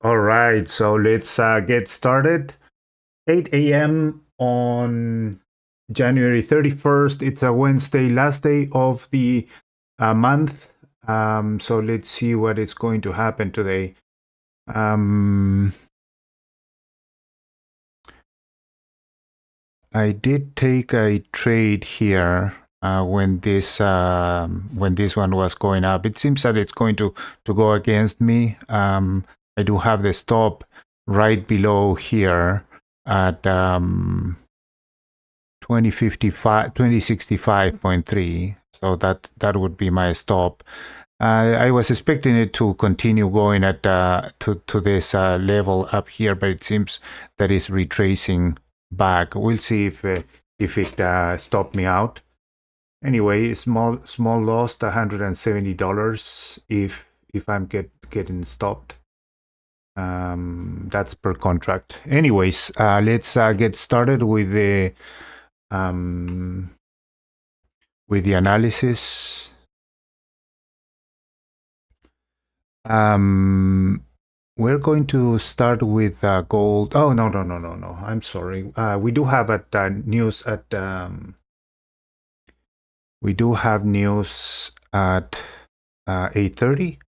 All right, so let's get started. 8 a.m. on January 31st. It's a Wednesday, last day of the month. So let's see what is going to happen today. I did take a trade here when this one was going up. It seems that it's going to go against me. I do have the stop right below here at 2065.3. So that would be my stop. I was expecting it to continue going at to this level up here, but it seems that it's retracing back. We'll see if it stopped me out. Anyway, small loss, $170 if I'm getting stopped. That's per contract. Anyways, let's get started with the analysis. We're going to start with gold. Oh, no. I'm sorry. We do have news at 8:30.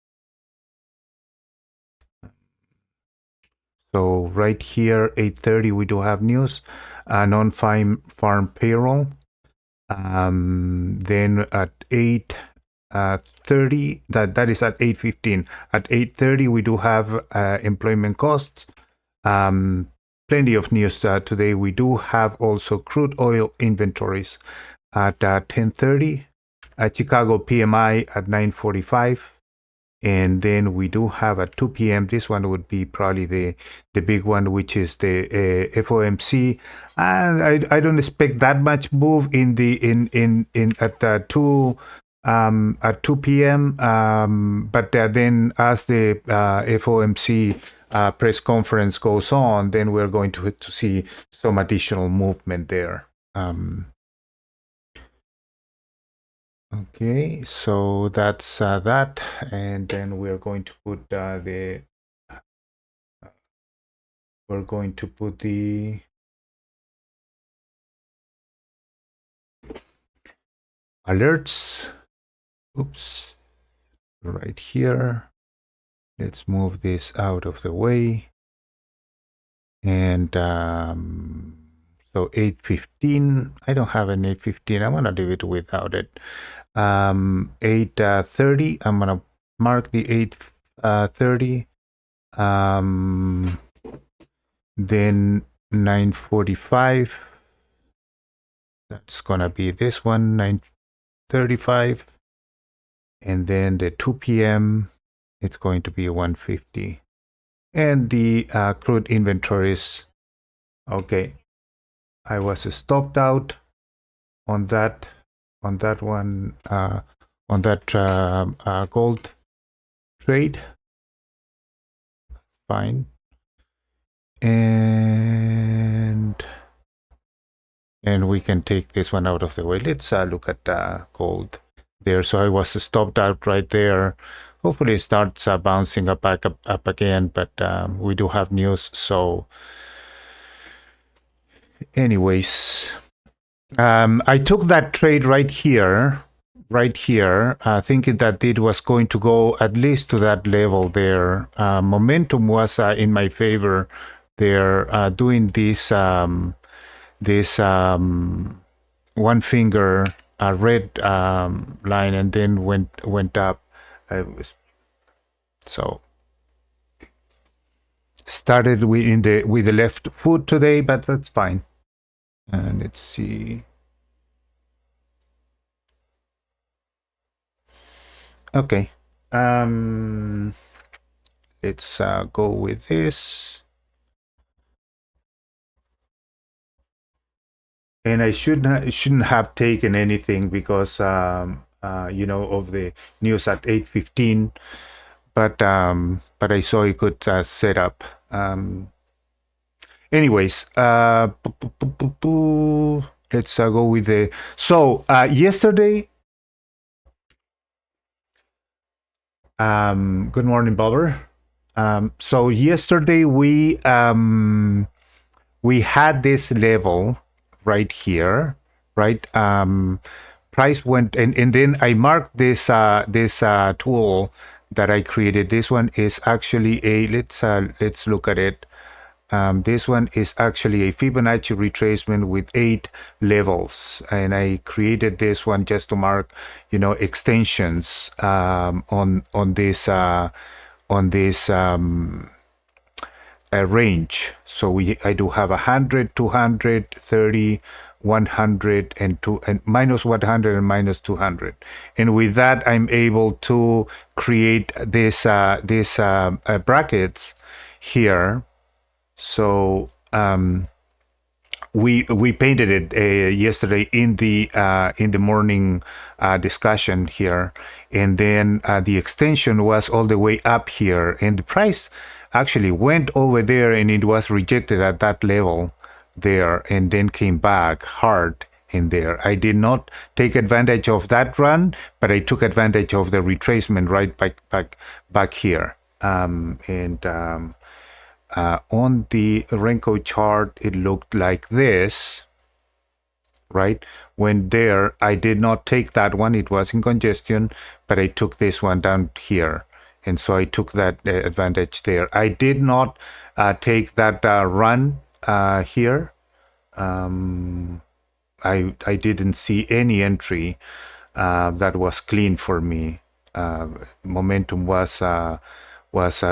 So right here, 8:30, we do have news. Non-farm payroll. Then at 8:30, that is at 8:15. At 8:30, we do have employment costs. Plenty of news today. We do have also crude oil inventories at 10:30. Chicago PMI at 9:45. And then we do have at 2 p.m. This one would be probably the big one, which is the FOMC. And I don't expect that much move at 2 p.m. But then as the FOMC press conference goes on, then we're going to see some additional movement there. Okay, so that's that, and then we're going to put the alerts. Oops, right here. Let's move this out of the way. And so 8:15. I don't have an 8:15. I'm gonna leave it without it. 8:30. I'm gonna mark the 8:30. Then 9:45. That's gonna be this one, 9:35. And then the 2 p.m. it's going to be 1:50. And the crude inventories. Okay, I was stopped out on that one, on that gold trade. Fine. And we can take this one out of the way. Let's look at gold there. So I was stopped out right there. Hopefully it starts bouncing up again, but we do have news. So anyways, I took that trade right here, thinking that it was going to go at least to that level there. Momentum was in my favor there, doing this one finger red line, and then went up. So started with the left foot today, but that's fine. And let's see. Okay. Let's go with this. And I shouldn't have taken anything because of the news at 8:15, but I saw a good setup. Anyways, let's go with the. So yesterday. Good morning, Bobber. So yesterday we had this level right here, right? Price went and then I marked this tool that I created. This one is actually a let's look at it. This one is actually a Fibonacci retracement with 8 levels, and I created this one just to mark, extensions on this range. So I do have 100, 200, 30, 100, and minus 100 and minus 200. And with that, I'm able to create this brackets here. So we painted it yesterday in the morning discussion here, and then the extension was all the way up here, and the price actually went over there, and it was rejected at that level there, and then came back hard in there. I did not take advantage of that run, but I took advantage of the retracement right back here, on the Renko chart, it looked like this, right? When there, I did not take that one. It was in congestion, but I took this one down here. And so I took that advantage there. I did not take that run here. I didn't see any entry that was clean for me. Momentum was a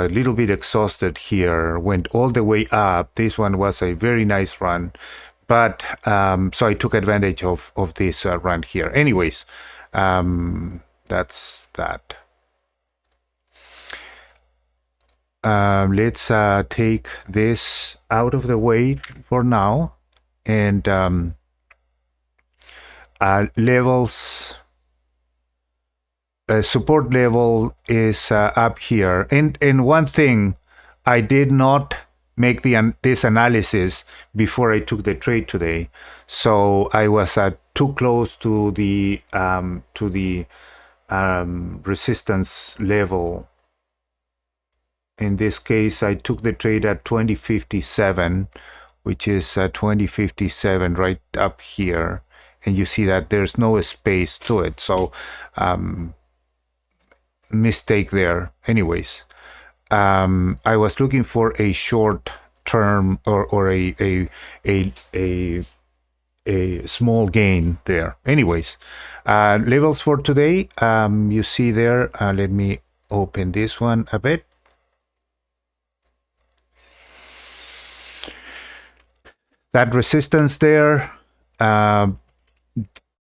little bit exhausted here, went all the way up. This one was a very nice run, but so I took advantage of this run here. Anyways, that's that. Let's take this out of the way for now, and levels. Support level is up here, and one thing, I did not make this analysis before I took the trade today, so I was too close to the resistance level. In this case, I took the trade at 2057, which is 2057 right up here, and you see that there's no space to it, so mistake there. Anyways, I was looking for a short term or a small gain there. Anyways, levels for today, you see there. Let me open this one a bit. That resistance there,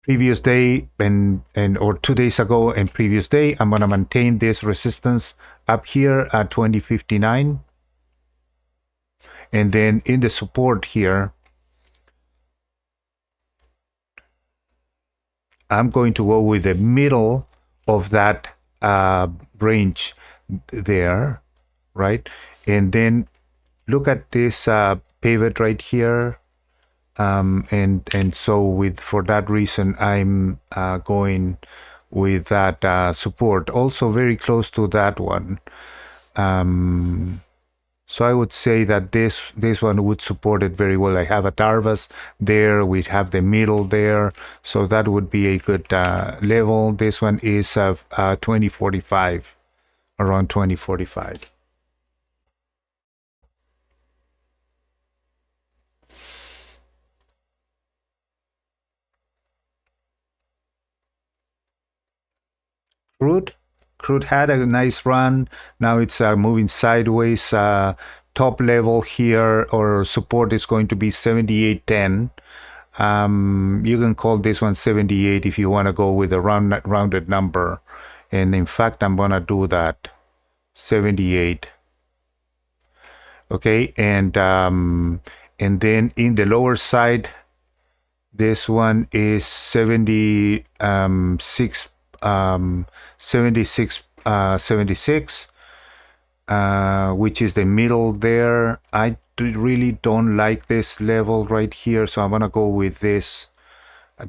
previous day or 2 days ago and previous day, I'm gonna maintain this resistance up here at 2059, and then in the support here, I'm going to go with the middle of that range there, right? And then look at this pivot right here. And so for that reason, I'm going with that support, also very close to that one. So I would say that this one would support it very well. I have a Darvas there, we have the middle there, so that would be a good level. This one is 2045, around 2045. Crude had a nice run. Now it's moving sideways. Top level here or support is going to be 78.10. You can call this one 78 if you want to go with a rounded number. And in fact, I'm gonna do that. 78. Okay, and then in the lower side, this one is 76. 76, which is the middle there. I really don't like this level right here, so I'm gonna go with this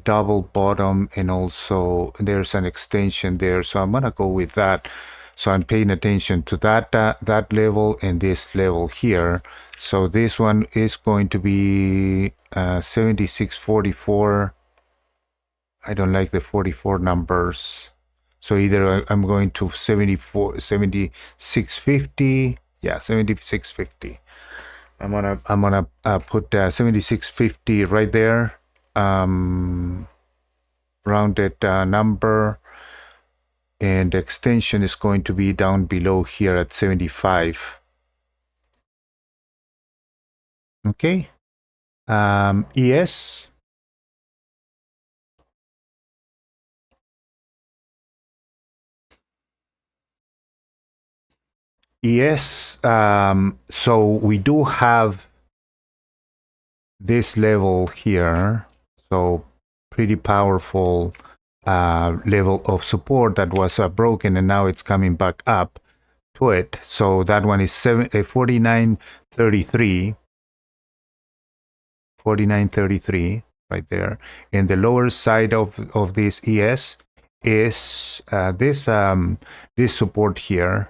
double bottom, and also there's an extension there, so I'm gonna go with that. So I'm paying attention to that level and this level here. So this one is going to be 76.44. I don't like the 44 numbers. So either I'm going to 76.50. Yeah, 76.50. I'm gonna put 76.50 right there. Rounded number, and extension is going to be down below here at 75. Okay. ES. Yes, so we do have this level here, so pretty powerful level of support that was broken, and now it's coming back up to it. So that one is 49.33, 49.33 right there. And the lower side of this ES is this support here.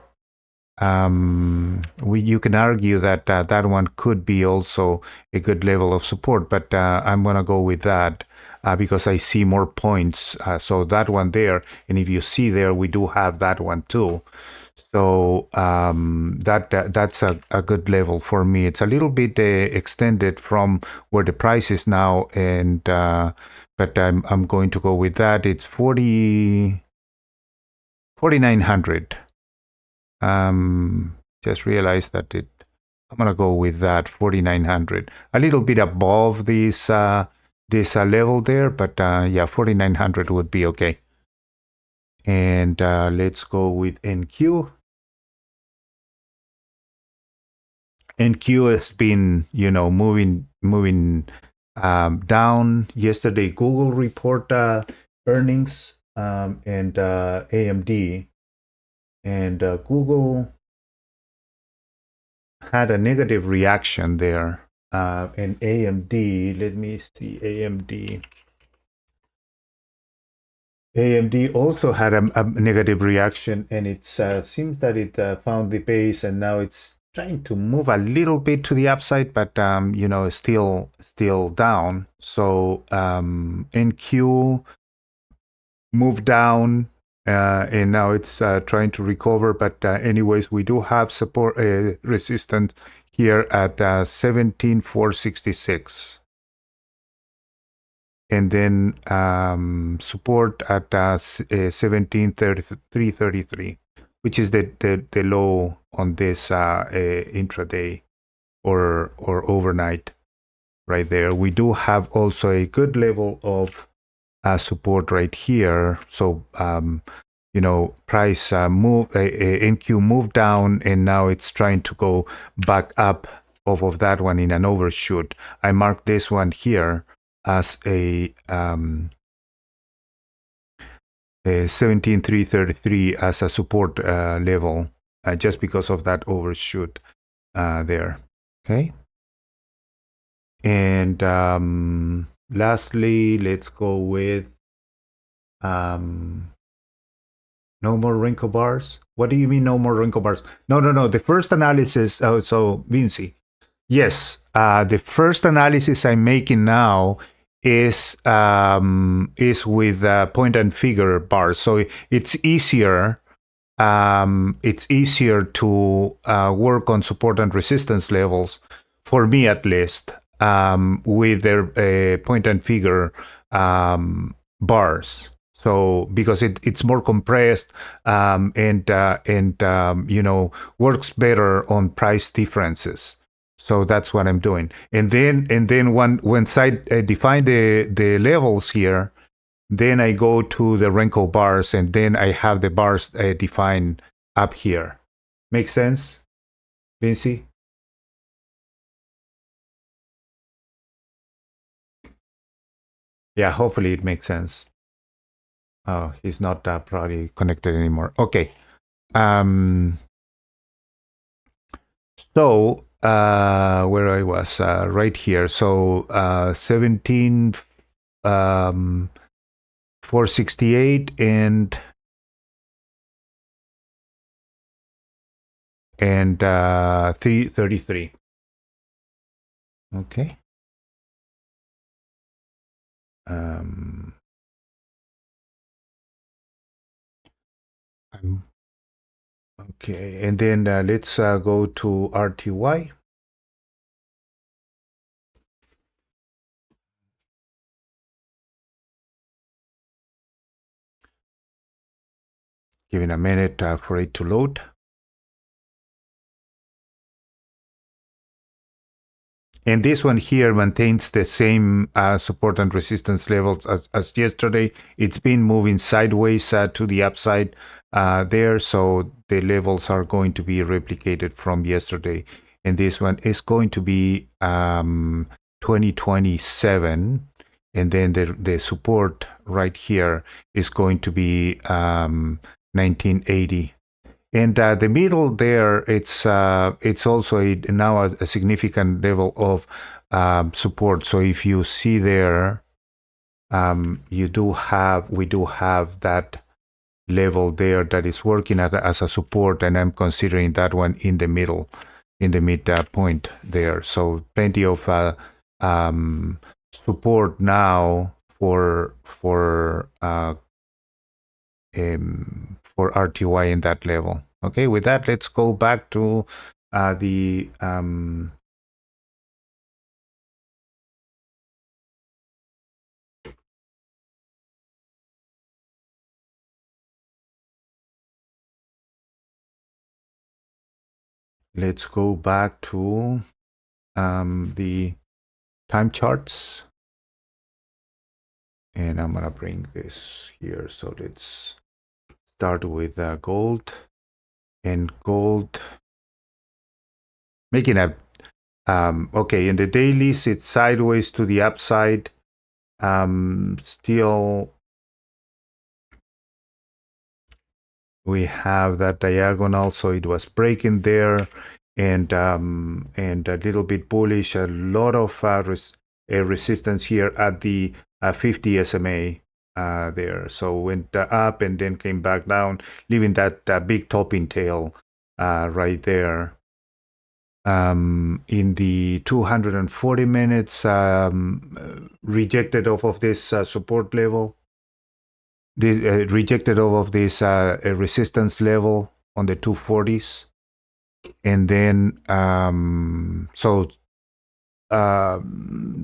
You can argue that that one could be also a good level of support, but I'm gonna go with that because I see more points. So that one there, and if you see there, we do have that one too. So that's a good level for me. It's a little bit extended from where the price is now, and but I'm going to go with that. It's 4,900. Just realized that I'm gonna go with that 4,900. A little bit above this level there, but yeah, 4,900 would be okay. And let's go with NQ. NQ has been, moving down. Yesterday, Google report earnings and AMD, and Google had a negative reaction there. And AMD, let me see, AMD also had a negative reaction, and it seems that it found the base, and now it's trying to move a little bit to the upside, but still down. So NQ moved down, and now it's trying to recover. But anyways, we do have support resistance here at 17,466. And then support at 17,333, which is the low on this intraday or overnight right there. We do have also a good level of support right here. So price NQ moved down, and now it's trying to go back up off of that one in an overshoot. I marked this one here as a 17,333 as a support level, just because of that overshoot there. Okay. And lastly, let's go with no more Renko bars. What do you mean no more Renko bars? No. The first analysis. So Vinci. Yes, the first analysis I'm making now is with point and figure bars. So it's easier. It's easier to work on support and resistance levels, for me at least, with their point and figure bars. So because it's more compressed and works better on price differences. So that's what I'm doing. And then once I define the levels here, then I go to the Renko bars, and then I have the bars defined up here. Make sense, Vinci? Yeah, hopefully it makes sense. Oh, he's not probably connected anymore. Okay. So where I was right here. So 17,468 and and 333. Okay. I'm okay, and then let's go to RTY. Giving a minute for it to load. And this one here maintains the same support and resistance levels as yesterday. It's been moving sideways to the upside there, so the levels are going to be replicated from yesterday. And this one is going to be 2027. And then the support right here is going to be 1980. And the middle there, it's also now a significant level of support. So if you see there, we do have that level there that is working as a support, and I'm considering that one in the middle, in the midpoint there. So plenty of support now for RTY in that level. Okay, with that, let's go back to the let's go back to the time charts, and I'm gonna bring this here. So let's start with gold, and gold making a okay, in the dailies it's sideways to the upside. Still we have that diagonal, so it was breaking there, and a little bit bullish. A lot of resistance here at the 50 SMA there. So went up and then came back down, leaving that big topping tail right there. In the 240 minutes, rejected off of this support level. Rejected off of this resistance level on the 240s, and then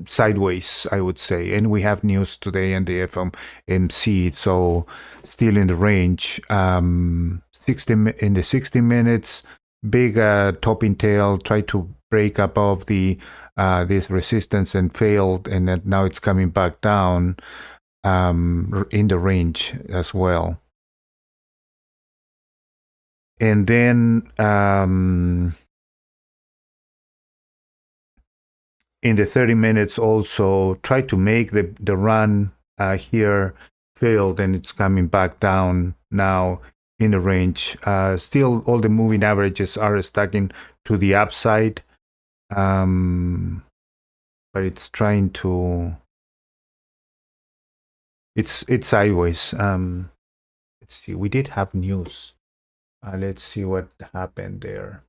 sideways, I would say. And we have news today in the FOMC, so still in the range. 60 minutes, big topping tail, tried to break above the this resistance and failed, and now it's coming back down in the range as well. And then in the 30 minutes also tried to make the run here, failed, and it's coming back down now in the range. Still all the moving averages are stacking to the upside, but it's trying to it's sideways. Let's see, we did have news. Let's see what happened there.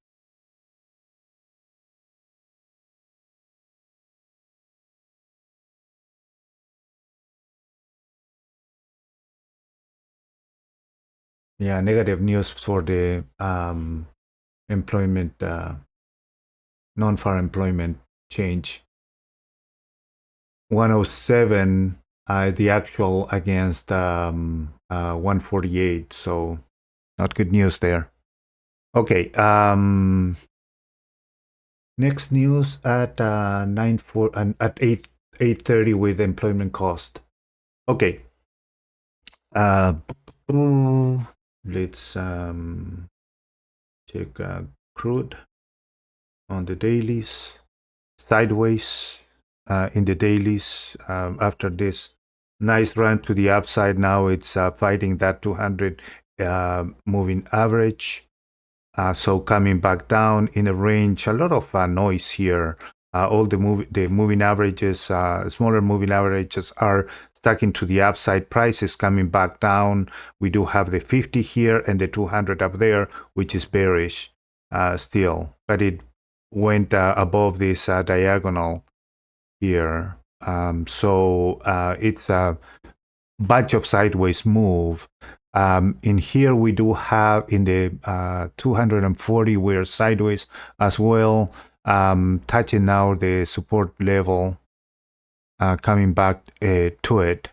Yeah, negative news for the employment, non-farm employment change. 107, the actual against 148. So not good news there. Okay. Next news at 9:4 and at 8:30 with employment cost. Okay. Let's check crude on the dailies, sideways in the dailies after this nice run to the upside. Now it's fighting that 200 moving average. So coming back down in a range, a lot of noise here. All the moving averages, smaller moving averages are stacking to the upside. Price is coming back down. We do have the 50 here and the 200 up there, which is bearish. still, but it went above this diagonal here. So it's a bunch of sideways move. In here we do have in the 240 we're sideways as well, touching now the support level, coming back to it,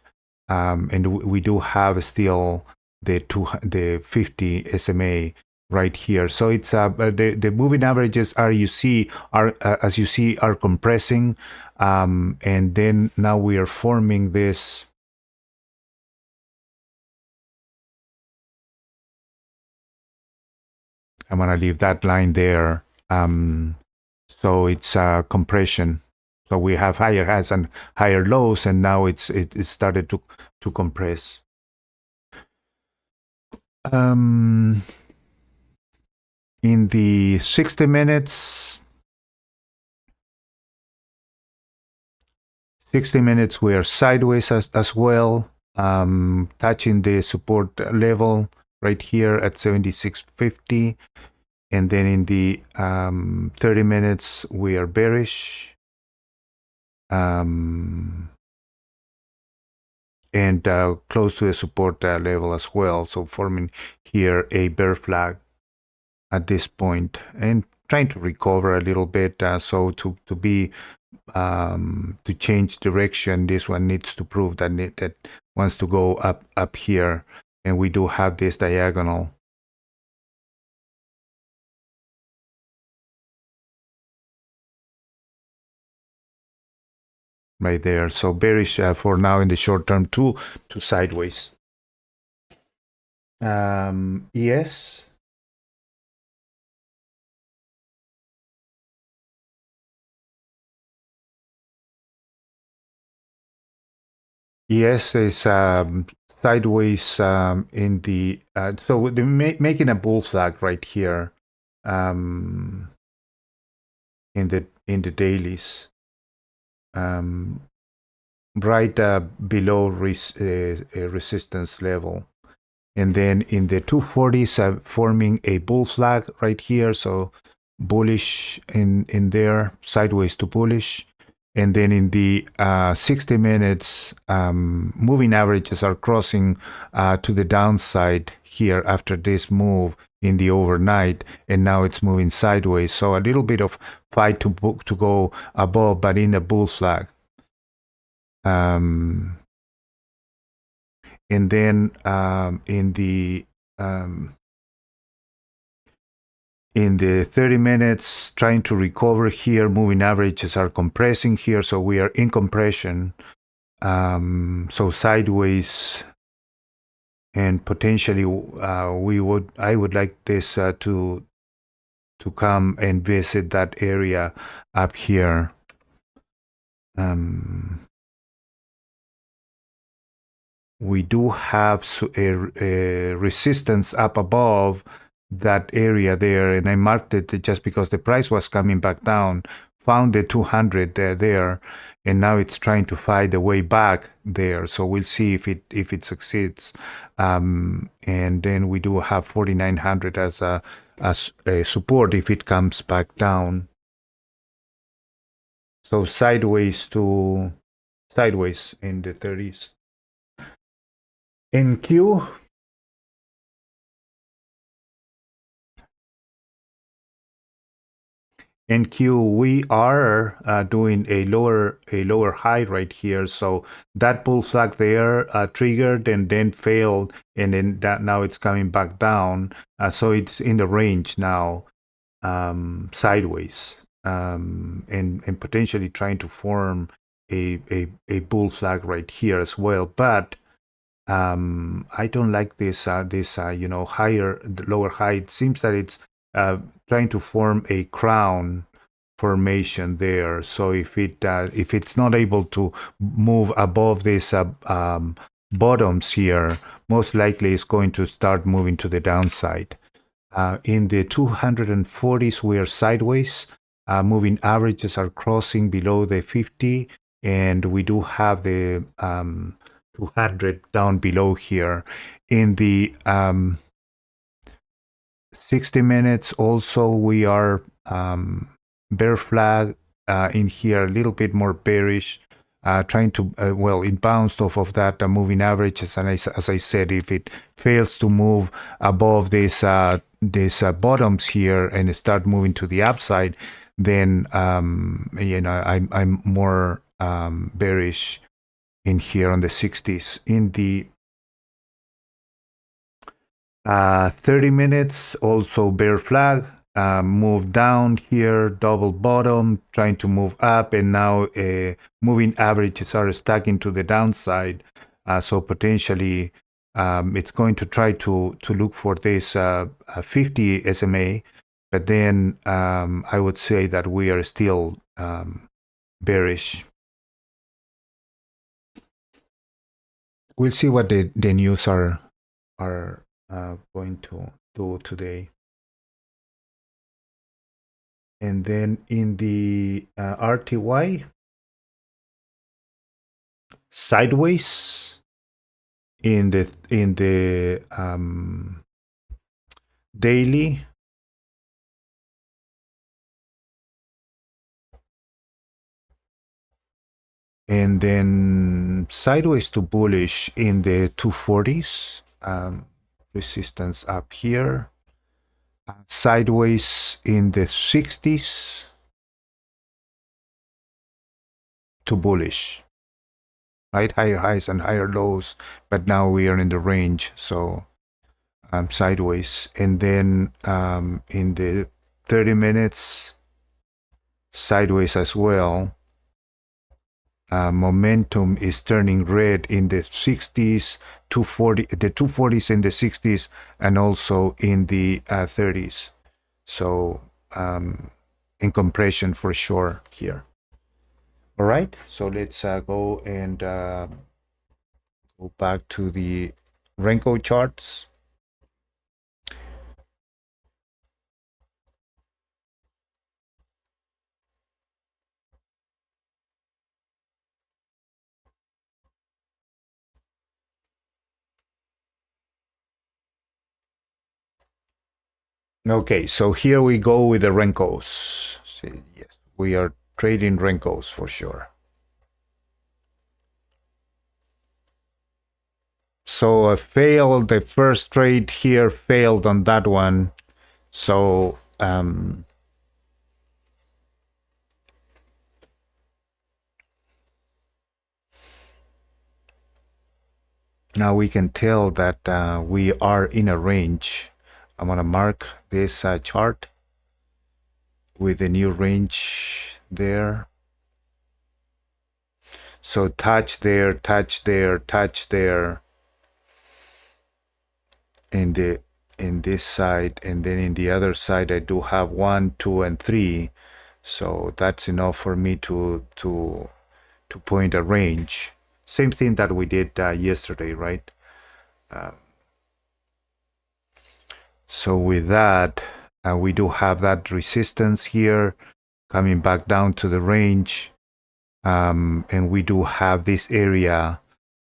and we do have still the 50 SMA right here. So it's the moving averages are as you see are compressing, and then now we are forming this. I'm gonna leave that line there. So it's compression. So we have higher highs and higher lows, and now it started to compress. In the 60 minutes, we are sideways as well, touching the support level right here at 76.50. And then in the 30 minutes, we are bearish. And close to the support level as well. So forming here a bear flag at this point and trying to recover a little bit. So to change direction, this one needs to prove that it wants to go up here. And we do have this diagonal. Right there. So bearish for now in the short term to sideways. Yes. Yes, it's sideways in the so they're making a bull flag right here in the dailies, right below resistance level, and then in the 240s forming a bull flag right here. So bullish in there, sideways to bullish. And then in the 60 minutes, moving averages are crossing to the downside here after this move in the overnight, and now it's moving sideways. So a little bit of fight to go above, but in the bull flag. And then in the 30 minutes, trying to recover here, moving averages are compressing here, so we are in compression. So sideways, and potentially I would like this to come and visit that area up here. We do have a resistance up above that area there, and I marked it just because the price was coming back down, found the 200 there, and now it's trying to find a way back there. So we'll see if it succeeds. And then we do have 4,900 as a support if it comes back down. So sideways in the 30s. In Q, we are doing a lower high right here. So that bull flag there triggered and then failed, and then now it's coming back down. So it's in the range now, sideways, and potentially trying to form a bull flag right here as well. But I don't like this lower high. It seems that it's trying to form a crown formation there. So if it's not able to move above these bottoms here, most likely it's going to start moving to the downside. In the 240s, we are sideways. Moving averages are crossing below the 50, and we do have the 200 down below here. In the 60 minutes also we are bear flag in here, a little bit more bearish, trying to well, it bounced off of that moving averages, and as I said, if it fails to move above this bottoms here and start moving to the upside, then you know, I'm more bearish in here on the 60s. In the 30 minutes, also bear flag, move down here, double bottom, trying to move up, and now moving averages are stacking to the downside. So potentially it's going to try to look for this 50 SMA, but then I would say that we are still bearish. We'll see what the news are going to do today. And then in the RTY, sideways in the daily, and then sideways to bullish in the 240s, resistance up here, sideways in the 60s to bullish, right? Higher highs and higher lows, but now we are in the range, so sideways. And then in the 30 minutes, sideways as well. Momentum is turning red in the 60s, 240, the 240s in the 60s, and also in the 30s. So in compression for sure here. All right, so let's go and go back to the Renko charts. Okay, so here we go with the Renkos. See, yes, we are trading Renkos for sure. So I failed the first trade here, failed on that one. So now we can tell that we are in a range. I'm gonna mark this chart with the new range there. So touch there, touch there, touch there. In this side, and then in the other side I do have 1, 2, and 3. So that's enough for me to point a range. Same thing that we did yesterday, right? So with that, we do have that resistance here coming back down to the range, and we do have this area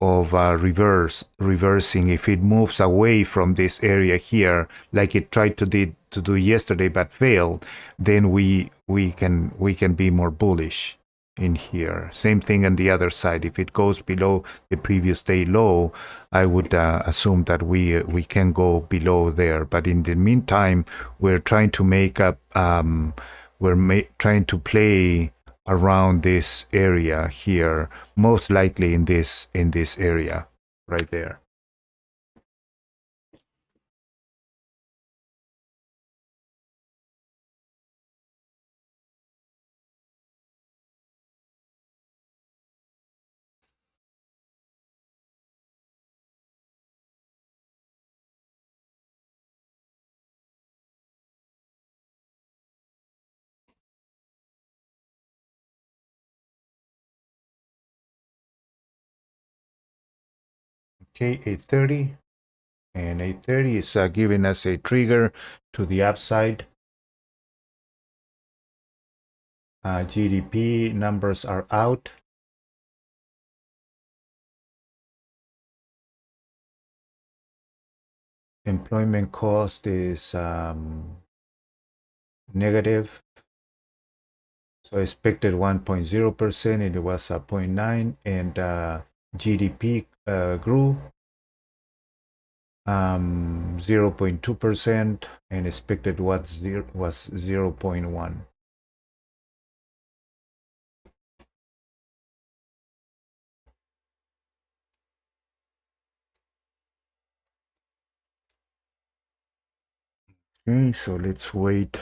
of reversing. If it moves away from this area here, like it tried to do yesterday but failed, then we can be more bullish in here. Same thing on the other side. If it goes below the previous day low, I would assume that we can go below there. But in the meantime, we're trying to make up. Trying to play around this area here, most likely in this area right there. Okay, 8:30, and 8:30 is giving us a trigger to the upside. GDP numbers are out. Employment cost is negative. So expected 1.0% and it was 0.9, and GDP grew 0.2% and expected was 0.1. Okay, so let's wait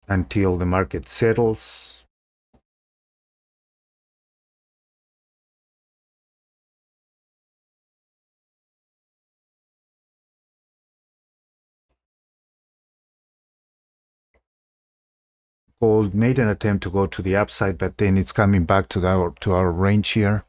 until the market settles. Gold made an attempt to go to the upside, but then it's coming back to our range here.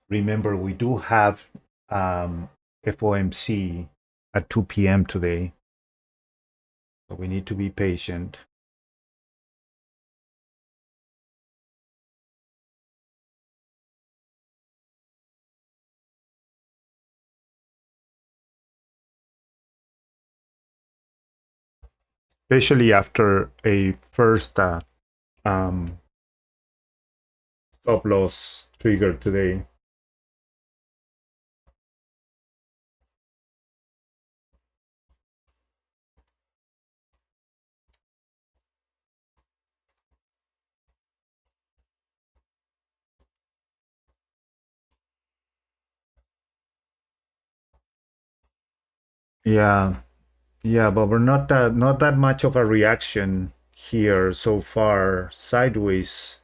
Remember, we do have FOMC at 2 p.m. today, so we need to be patient. Especially after a first um, stop loss trigger today. Yeah, yeah, but we're not that much of a reaction here so far. Sideways.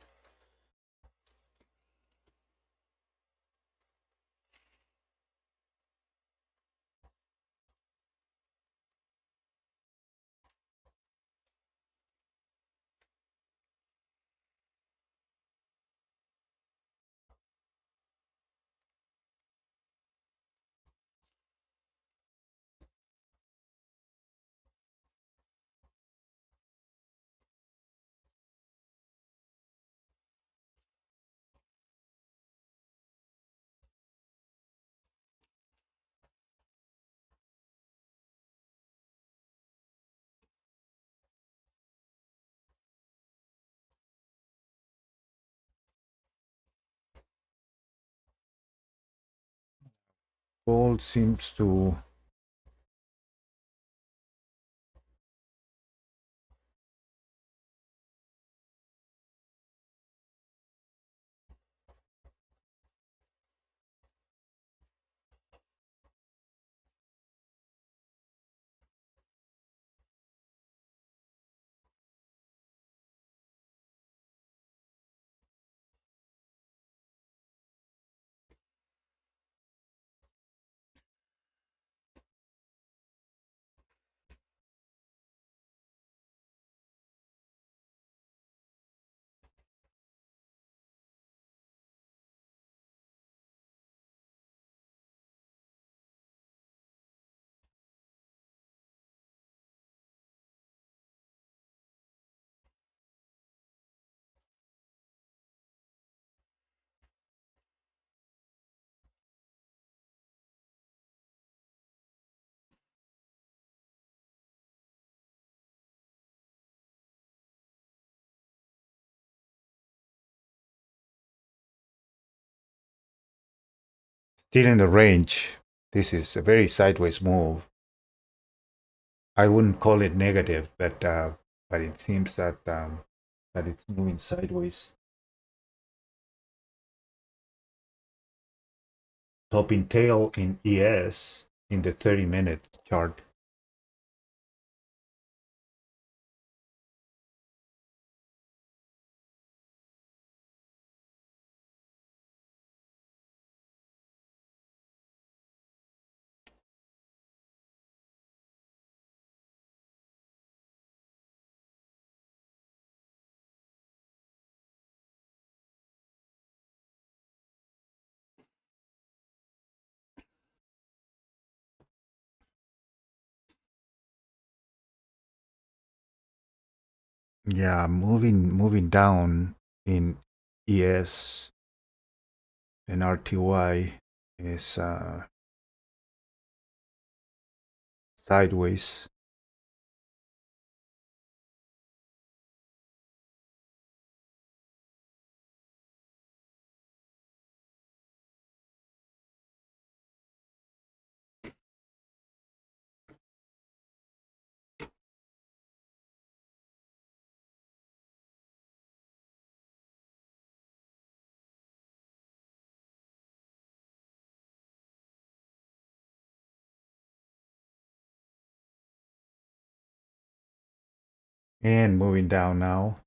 Gold seems to. Still in the range. This is a very sideways move. I wouldn't call it negative, but it seems that it's moving sideways. Topping tail in ES in the 30-minute chart. Yeah, moving down in ES and RTY is sideways. And moving down now.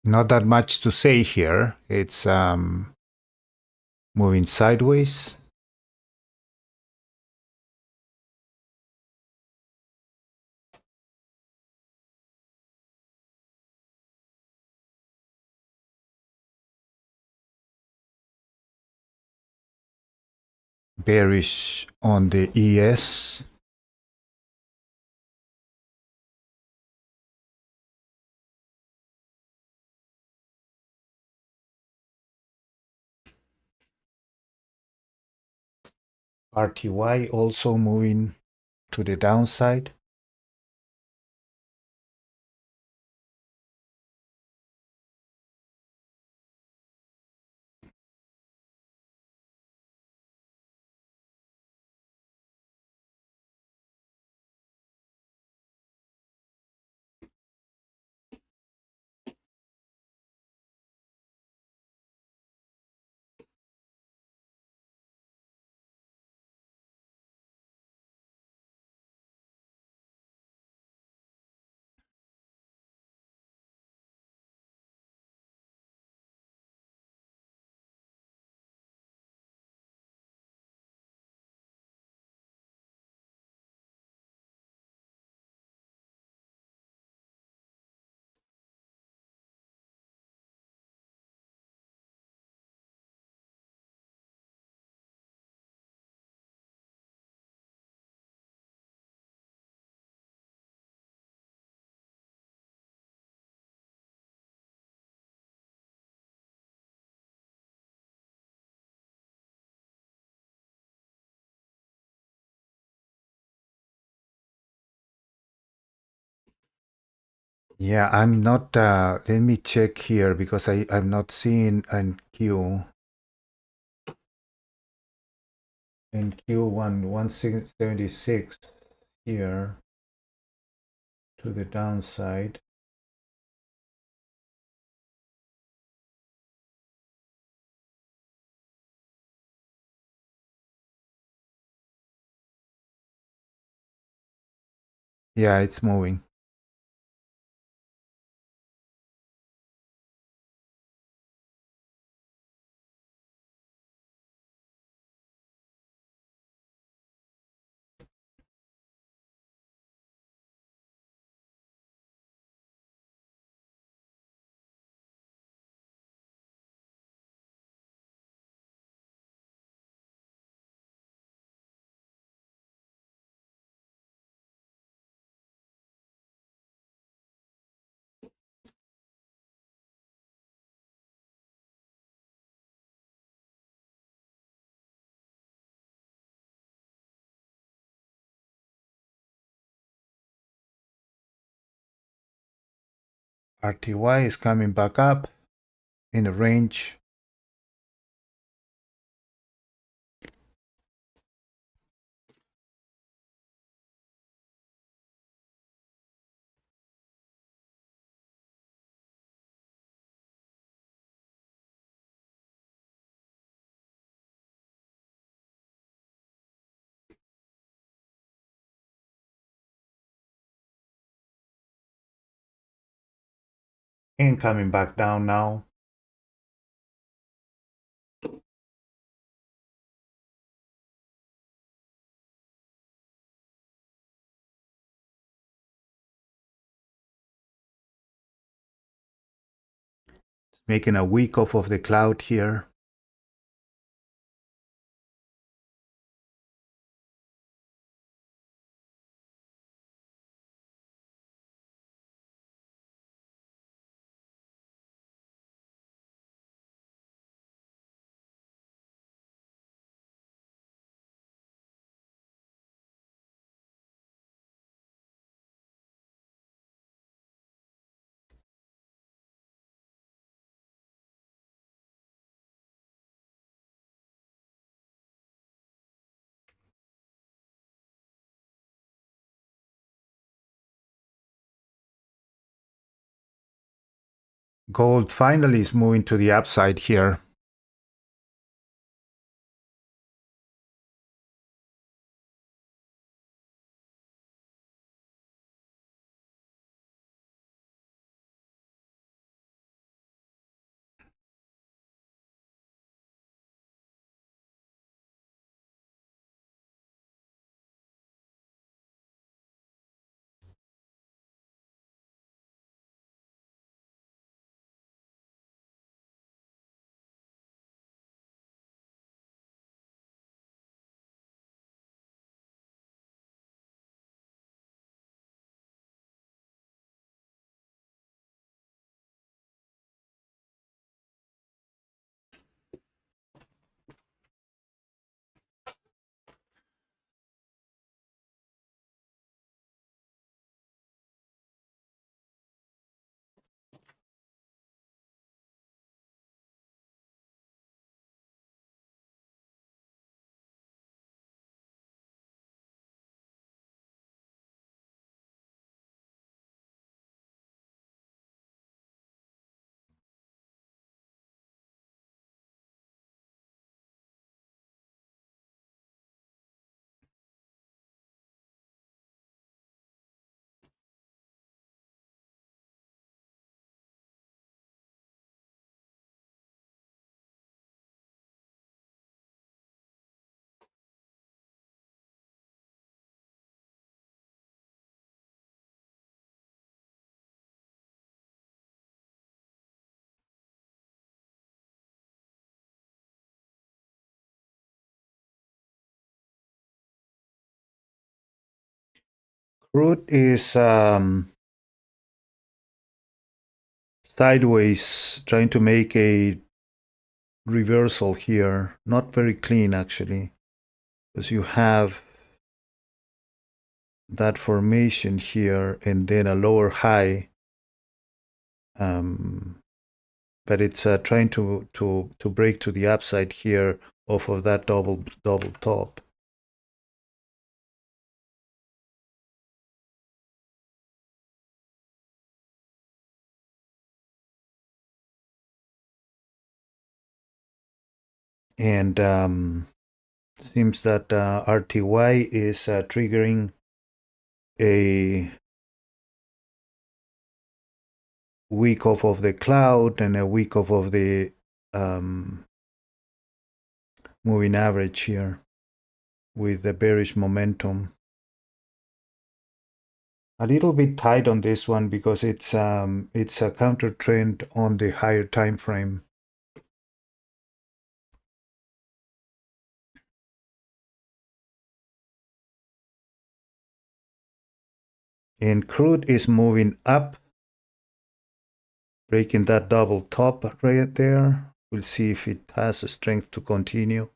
Not that much to say here. It's moving sideways. Bearish on the ES. RTY also moving to the downside. Yeah, I'm not. Let me check here because I'm not seeing NQ. NQ 176 here to the downside. Yeah, it's moving. RTY is coming back up in the range. And coming back down now. It's making a week off of the cloud here. Gold finally is moving to the upside here. Crude is sideways, trying to make a reversal here. Not very clean, actually, because you have that formation here and then a lower high. But it's trying to break to the upside here off of that double top. And seems that RTY is triggering a week off of the cloud and a week off of the moving average here with the bearish momentum. A little bit tight on this one because it's a counter trend on the higher time frame. And crude is moving up, breaking that double top right there. We'll see if it has the strength to continue.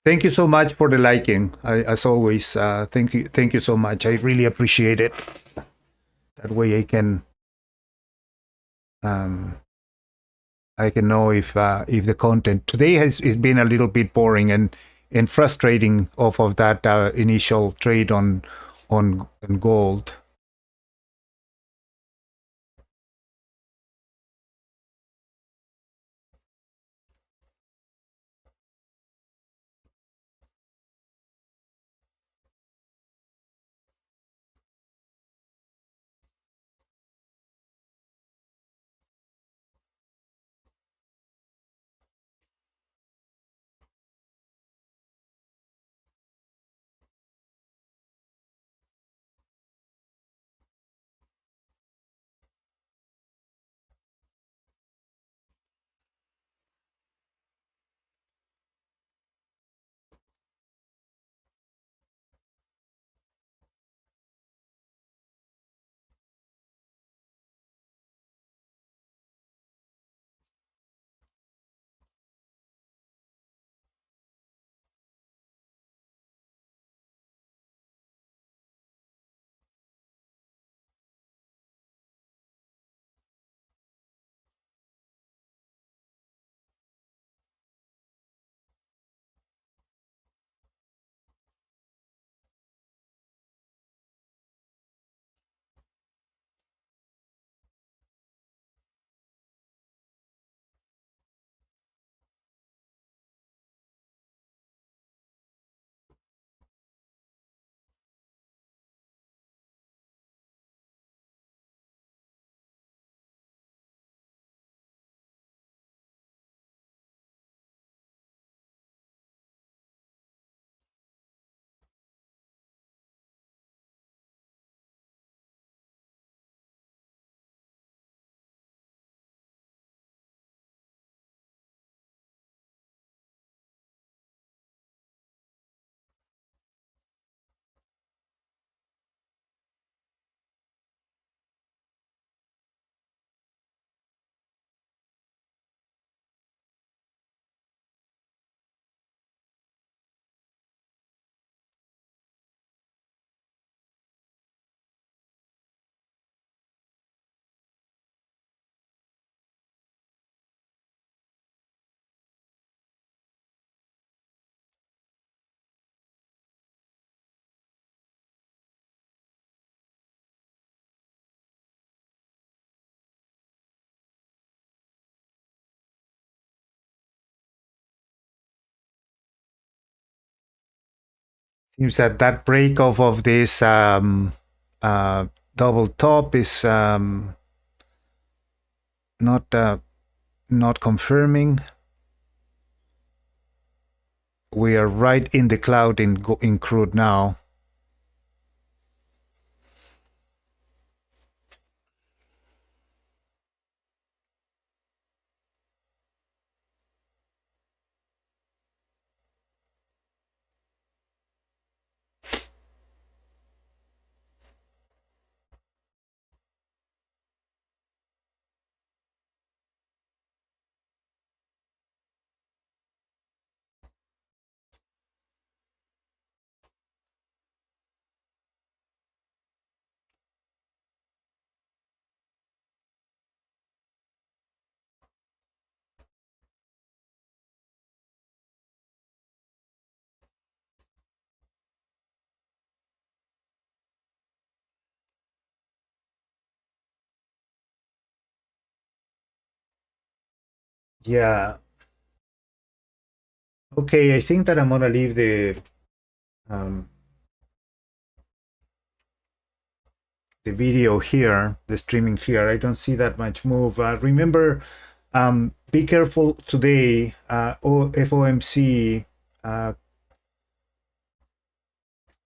Thank you so much for the liking. As always, thank you so much. I really appreciate it. That way I can know if the content today has been a little bit boring and frustrating off of that initial trade on gold. Seems that break off of this double top is not confirming. We are right in the cloud in crude now. Yeah. Okay, I think that I'm gonna leave um, the video here, the streaming here. I don't see that much move. Remember, be careful today. FOMC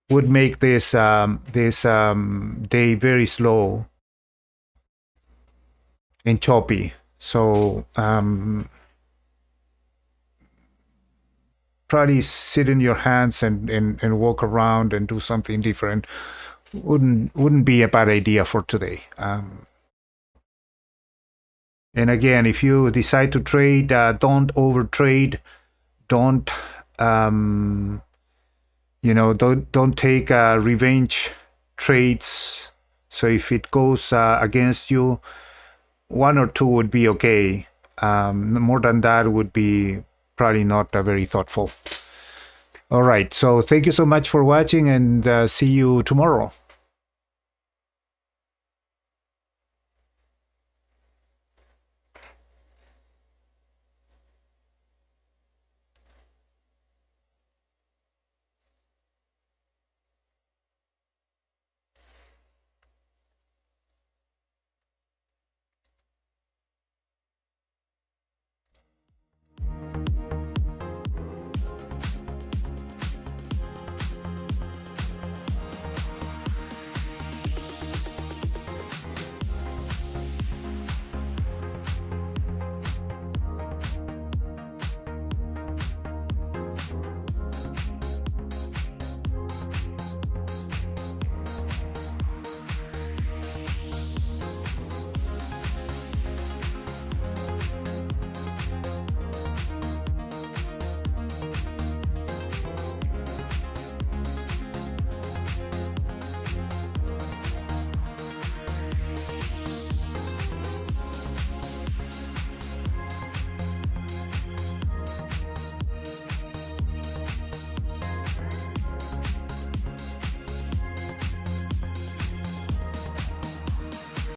would make this day very slow and choppy. So probably sit in your hands and walk around and do something different. Wouldn't be a bad idea for today. And again, if you decide to trade, don't overtrade. Don't don't take revenge trades. So if it goes against you, one or two would be okay. More than that would be probably not very thoughtful. All right. So thank you so much for watching, and see you tomorrow.